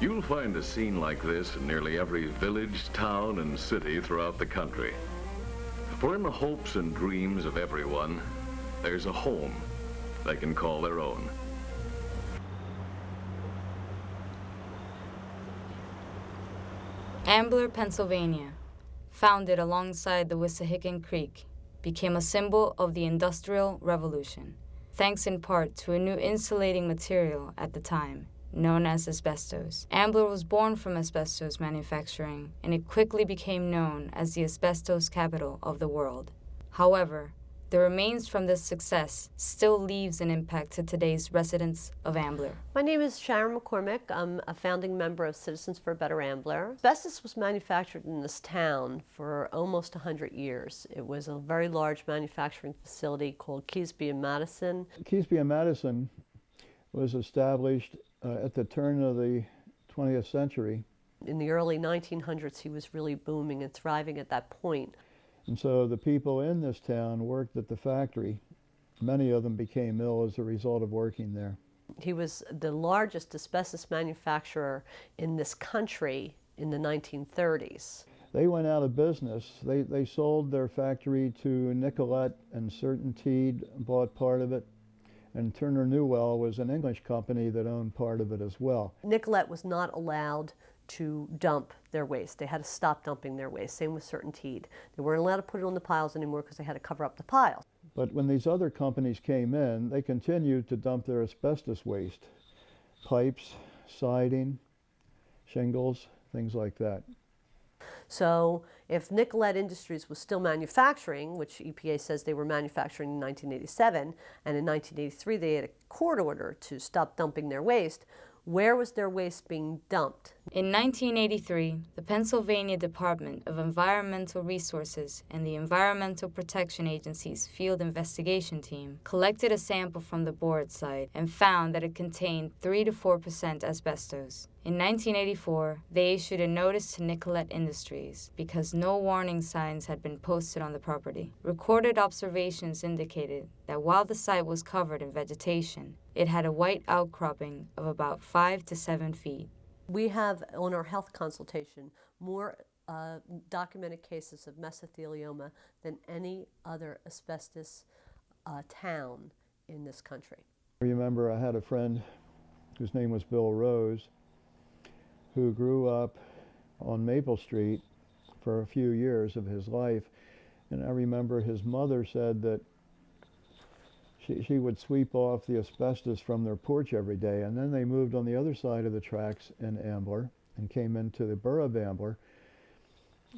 You'll find a scene like this in nearly every village, town, and city throughout the country. For in the hopes and dreams of everyone, there's a home they can call their own. Ambler, Pennsylvania, founded alongside the Wissahickon Creek, became a symbol of the Industrial Revolution, thanks in part to a new insulating material at the time, known as asbestos. Ambler was born from asbestos manufacturing, and it quickly became known as the asbestos capital of the world. However, the remains from this success still leaves an impact to today's residents of Ambler. My name is Sharon McCormick. I'm a founding member of Citizens for a Better Ambler. Asbestos was manufactured in this town for almost 100 years. It was a very large manufacturing facility called Keasbey and Madison. Keasbey and Madison was established at the turn of the 20th century. In the early 1900s, he was really booming and thriving at that point. And so the people in this town worked at the factory. Many of them became ill as a result of working there. He was the largest asbestos manufacturer in this country in the 1930s. They went out of business. They sold their factory to Nicolette, and Certainteed bought part of it. And Turner Newell was an English company that owned part of it as well. Nicolette was not allowed to dump their waste. They had to stop dumping their waste. Same with Certainteed. They weren't allowed to put it on the piles anymore because they had to cover up the piles. But when these other companies came in, they continued to dump their asbestos waste. Pipes, siding, shingles, things like that. So if Nicolette Industries was still manufacturing, which EPA says they were manufacturing in 1987, and in 1983 they had a court order to stop dumping their waste, where was their waste being dumped? In 1983, the Pennsylvania Department of Environmental Resources and the Environmental Protection Agency's Field Investigation Team collected a sample from the board site and found that it contained 3 to 4% asbestos. In 1984, they issued a notice to Nicolette Industries because no warning signs had been posted on the property. Recorded observations indicated that while the site was covered in vegetation, it had a white outcropping of about 5 to 7 feet. We have on our health consultation more documented cases of mesothelioma than any other asbestos town in this country. I remember I had a friend whose name was Bill Rose, who grew up on Maple Street for a few years of his life. And I remember his mother said that she would sweep off the asbestos from their porch every day. And then they moved on the other side of the tracks in Ambler and came into the borough of Ambler.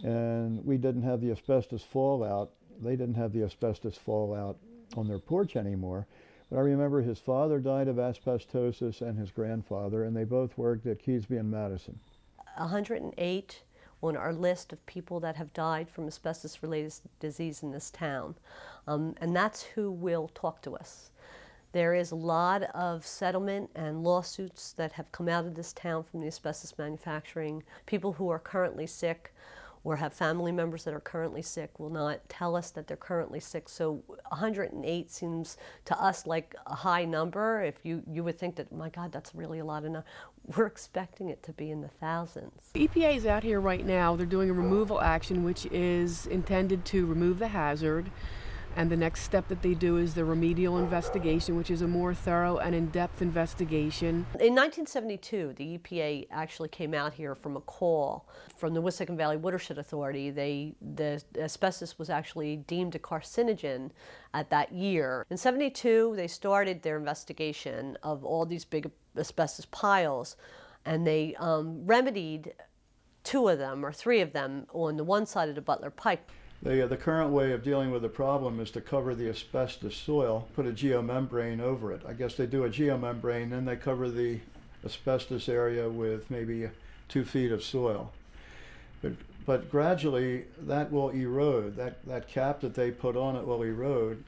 And we didn't have the asbestos fallout. They didn't have the asbestos fallout on their porch anymore. But I remember his father died of asbestosis and his grandfather, and they both worked at Keasbey and Madison. 108 on our list of people that have died from asbestos-related disease in this town. And that's who will talk to us. There is a lot of settlement and lawsuits that have come out of this town from the asbestos manufacturing. People who are currently sick or have family members that are currently sick will not tell us that they're currently sick. So 108 seems to us like a high number. If you would think that, my God, that's really a lot of numbers. We're expecting it to be in the thousands. EPA is out here right now. They're doing a removal action which is intended to remove the hazard. And the next step that they do is the remedial investigation, which is a more thorough and in-depth investigation. In 1972, the EPA actually came out here from a call from the Wissahickon Valley Watershed Authority. The asbestos was actually deemed a carcinogen at that year. In 72, they started their investigation of all these big asbestos piles, and they remedied 2 of them or 3 of them on the one side of the Butler Pike. The current way of dealing with the problem is to cover the asbestos soil, put a geomembrane over it. I guess they do a geomembrane, then they cover the asbestos area with maybe 2 feet of soil. But gradually that will erode. That cap that they put on it will erode,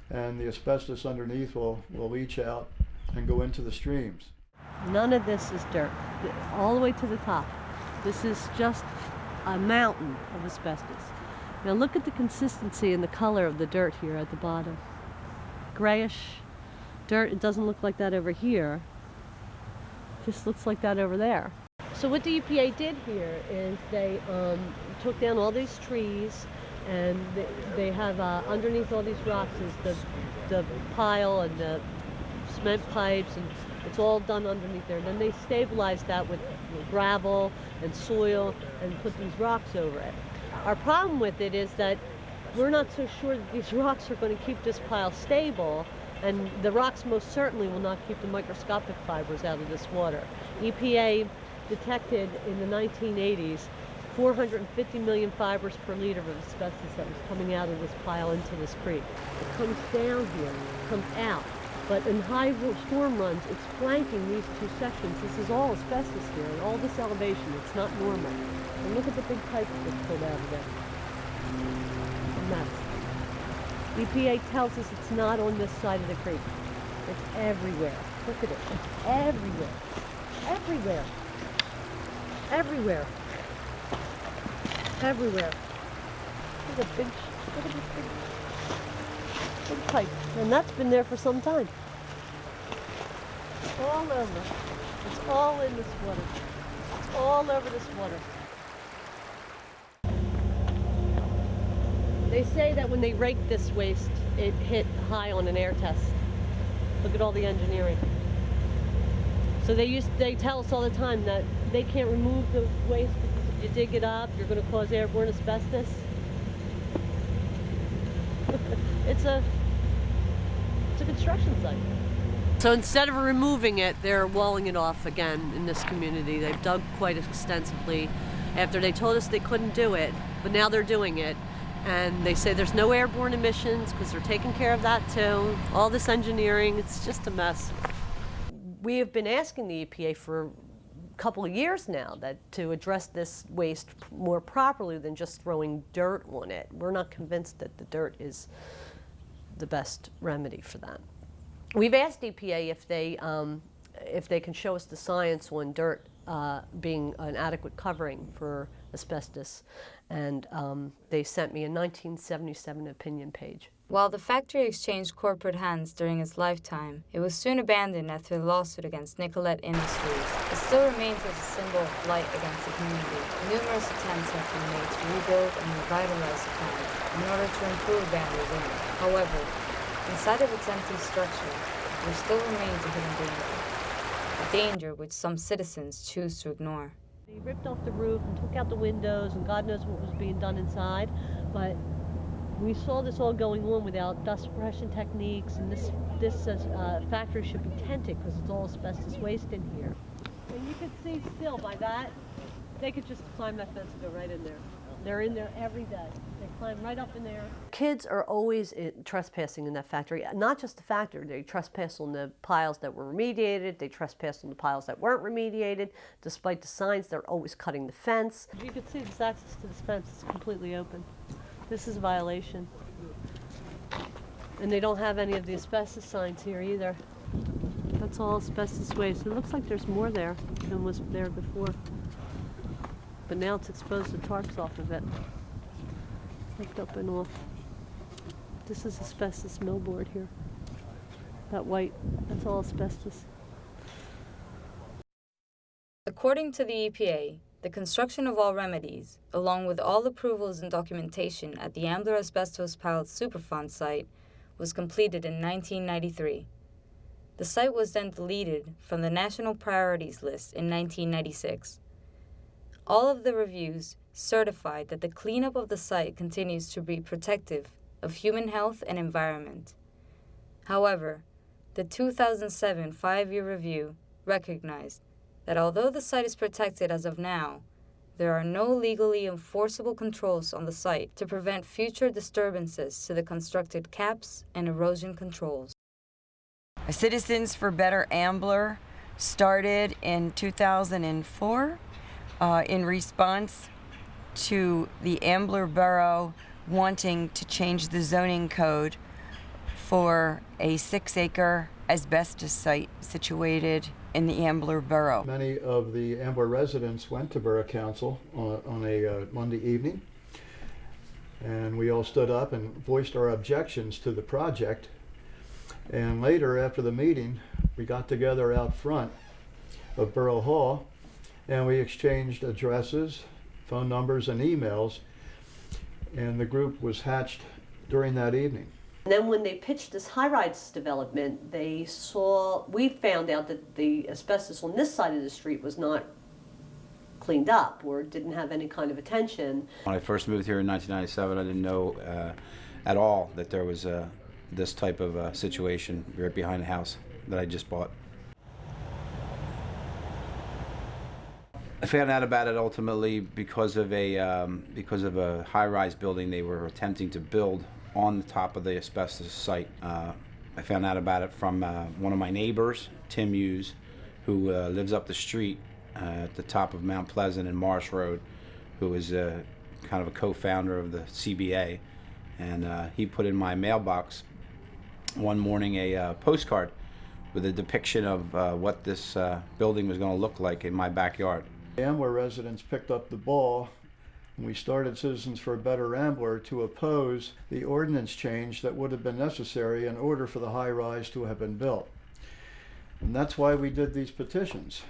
and the asbestos underneath will leach out and go into the streams. None of this is dirt, all the way to the top. This is just a mountain of asbestos. Now look at the consistency and the color of the dirt here at the bottom. Grayish dirt. It doesn't look like that over here. It just looks like that over there. So what the EPA did here is they took down all these trees, and they have underneath all these rocks is the pile and the cement pipes, and it's all done underneath there. And then they stabilized that with gravel and soil and put these rocks over it. Our problem with it is that we're not so sure that these rocks are going to keep this pile stable, and the rocks most certainly will not keep the microscopic fibers out of this water. EPA detected in the 1980s 450 million fibers per liter of asbestos that was coming out of this pile into this creek. It comes down here, comes out, but in high storm runs, it's flanking these two sections. This is all asbestos here, and all this elevation, it's not normal. And look at the big pipes that pulled out of there. And that's. EPA tells us it's not on this side of the creek. It's everywhere. Look at it. It's everywhere. Everywhere. Everywhere. Everywhere. Look at this big pipe. And that's been there for some time. It's all over. It's all in this water. It's all over this water. They say that when they raked this waste, it hit high on an air test. Look at all the engineering. So they tell us all the time that they can't remove the waste because if you dig it up, you're going to cause airborne asbestos. It's a construction site. So instead of removing it, they're walling it off again in this community. They've dug quite extensively after they told us they couldn't do it, but now they're doing it. And they say there's no airborne emissions because they're taking care of that too. All this engineering, it's just a mess. We have been asking the EPA for a couple of years now to address this waste more properly than just throwing dirt on it. We're not convinced that the dirt is the best remedy for that. We've asked EPA if they can show us the science on dirt being an adequate covering for asbestos, and they sent me a 1977 opinion page. While the factory exchanged corporate hands during its lifetime, it was soon abandoned after the lawsuit against Nicolette Industries. It still remains as a symbol of blight against the community. Numerous attempts have been made to rebuild and revitalize the plant in order to improve Ambler's image. However, inside of its empty structure, there still remains a hidden danger. A danger which some citizens choose to ignore. They ripped off the roof and took out the windows, and God knows what was being done inside, but we saw this all going on without dust suppression techniques, and this factory should be tented because it's all asbestos waste in here. And you can see still by that, they could just climb that fence and go right in there. They're in there every day. They climb right up in there. Kids are always trespassing in that factory. Not just the factory. They trespass on the piles that were remediated. They trespass on the piles that weren't remediated. Despite the signs, they're always cutting the fence. You can see this access to this fence is completely open. This is a violation. And they don't have any of the asbestos signs here either. That's all asbestos waste. It looks like there's more there than was there before. But now it's exposed to tarps off of it. Lift up and off. This is asbestos millboard here. That white, that's all asbestos. According to the EPA, the construction of all remedies, along with all approvals and documentation at the Ambler Asbestos Piled Superfund site, was completed in 1993. The site was then deleted from the National Priorities List in 1996. All of the reviews certified that the cleanup of the site continues to be protective of human health and environment. However, the 2007 5-year review recognized that although the site is protected as of now, there are no legally enforceable controls on the site to prevent future disturbances to the constructed caps and erosion controls. Citizens for Better Ambler started in 2004 in response to the Ambler Borough wanting to change the zoning code for a 6-acre asbestos site situated in the Ambler Borough. Many of the Ambler residents went to Borough Council on a Monday evening, and we all stood up and voiced our objections to the project. And later, after the meeting, we got together out front of Borough Hall and we exchanged addresses, phone numbers, and emails, and the group was hatched during that evening. And then when they pitched this high-rise development, we found out that the asbestos on this side of the street was not cleaned up or didn't have any kind of attention. When I first moved here in 1997, I didn't know at all that there was this type of situation right behind the house that I just bought. I found out about it ultimately because of a high-rise building they were attempting to build on the top of the asbestos site. I found out about it from one of my neighbors, Tim Hughes, who lives up the street at the top of Mount Pleasant and Marsh Road, who is kind of a co-founder of the CBA. And he put in my mailbox one morning a postcard with a depiction of what this building was going to look like in my backyard. The Ambler residents picked up the ball, and we started Citizens for a Better Ambler to oppose the ordinance change that would have been necessary in order for the high-rise to have been built. And that's why we did these petitions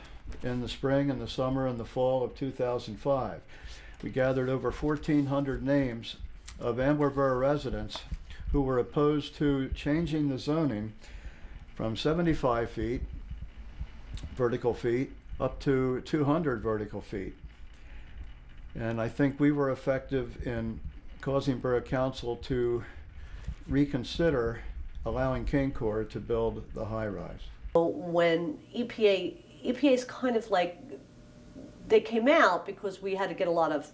in the spring and the summer and the fall of 2005. We gathered over 1,400 names of Ambler Borough residents who were opposed to changing the zoning from 75 feet, vertical feet, up to 200 vertical feet. And I think we were effective in causing Borough Council to reconsider allowing King Corps to build the high-rise. When EPA's kind of like, they came out because we had to get a lot of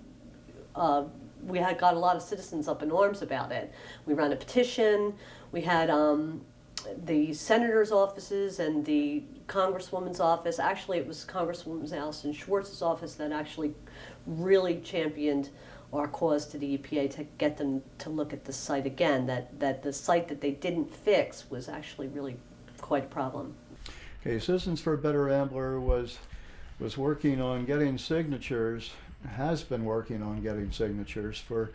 got a lot of citizens up in arms about it. We ran a petition. We had the senator's offices and the congresswoman's office. Actually, it was Congresswoman Allison Schwartz's office that actually really championed our cause to the EPA to get them to look at the site again, that the site that they didn't fix was actually really quite a problem. Okay, Citizens for a Better Ambler was working on getting signatures, has been working on getting signatures for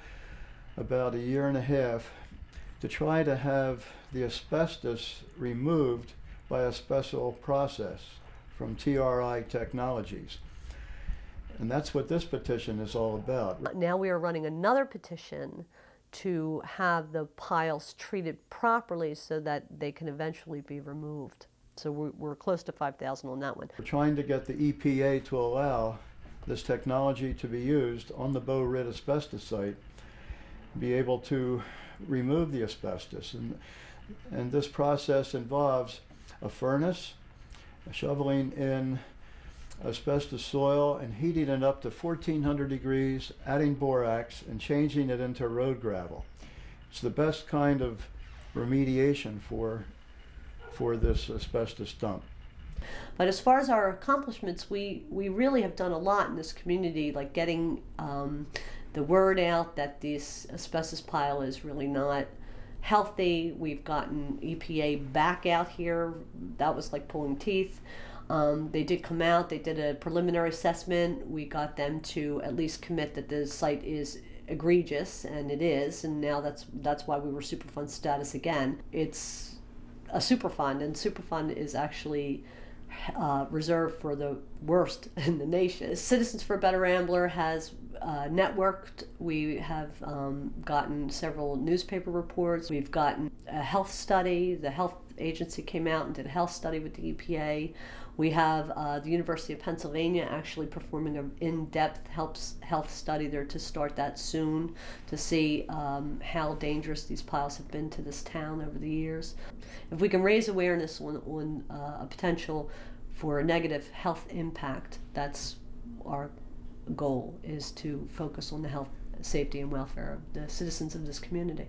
about a year and a half to try to have the asbestos removed by a special process from TRI Technologies. And that's what this petition is all about. Now we are running another petition to have the piles treated properly so that they can eventually be removed. So we're close to 5,000 on that one. We're trying to get the EPA to allow this technology to be used on the Beau Rid asbestos site, be able to remove the asbestos. And this process involves a furnace, shoveling in asbestos soil and heating it up to 1,400 degrees, adding borax and changing it into road gravel. It's the best kind of remediation for this asbestos dump. But as far as our accomplishments, we really have done a lot in this community, like getting the word out that this asbestos pile is really not healthy. We've gotten EPA back out here. That was like pulling teeth. They did come out, they did a preliminary assessment. We got them to at least commit that the site is egregious, and it is, and now that's why we were Superfund status again. It's a Superfund, and Superfund is actually reserved for the worst in the nation. Citizens for a Better Ambler has networked. We have gotten several newspaper reports. We've gotten a health study. The health agency came out and did a health study with the EPA. We have the University of Pennsylvania actually performing an in-depth health study. They're to start that soon to see how dangerous these piles have been to this town over the years. If we can raise awareness on a potential for a negative health impact, that's our goal, is to focus on the health, safety, and welfare of the citizens of this community.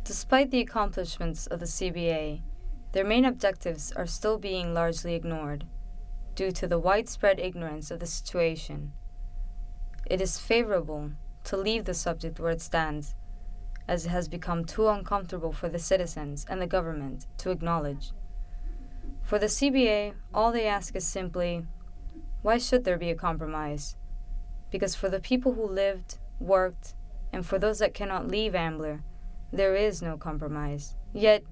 Despite the accomplishments of the CBA, their main objectives are still being largely ignored due to the widespread ignorance of the situation. It is favorable to leave the subject where it stands, as it has become too uncomfortable for the citizens and the government to acknowledge. For the CBA, all they ask is simply, why should there be a compromise? Because for the people who lived, worked, and for those that cannot leave Ambler, there is no compromise. Yet,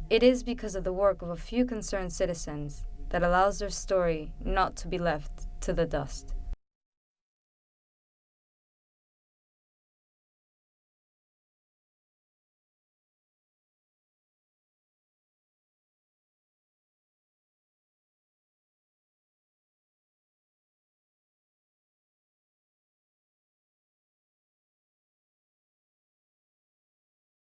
it is because of the work of a few concerned citizens that allows their story not to be left to the dust.